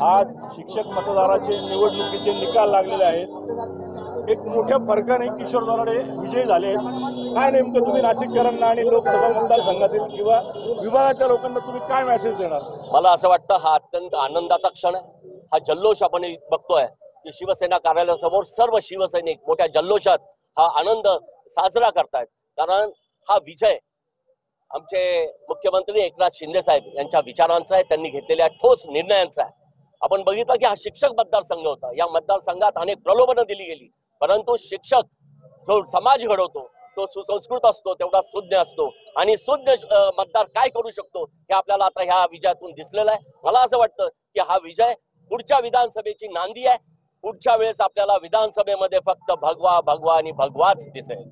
आज शिक्षक मतदाराचे निवडणुकीचे निकाल लागलेले आहेत। एक मोठ्या फरकाने किशोर दराडे विजयी झाले। काय नेमकं तुम्ही नाशिककरांना आणि लोकसभा मतदारसंघातील किंवा विभागाच्या लोकांना तुम्ही काय मेसेज देणार? मला असं वाटतं हा अत्यंत आनंदाचा क्षण आहे। हा जल्लोष आपण बघतोय की शिवसेना कार्यालयासमोर सर्व शिवसैनिक मोठ्या जल्लोषात हा आनंद साजरा करतायत, कारण हा विजय आमचे मुख्यमंत्री एकनाथ शिंदे साहेब यांच्या विचारांचा आहे, त्यांनी घेतलेल्या ठोस निर्णयांचा आहे। आपण बघितलं की हा शिक्षक मतदारसंघ होता, या मतदारसंघात अनेक प्रलोभनं दिली गेली, परंतु शिक्षक जो समाज घडवतो तो सुसंस्कृत असतो, तेवढा सुज्ञ असतो आणि सुज्ञ मतदार काय करू शकतो हे आपल्याला आता ह्या विजयातून दिसलेलं आहे। मला असं वाटतं की हा विजय पुढच्या विधानसभेची नांदी आहे। पुढच्या वेळेस आपल्याला विधानसभेमध्ये फक्त भगवा भगवा आणि भगवाच दिसेल।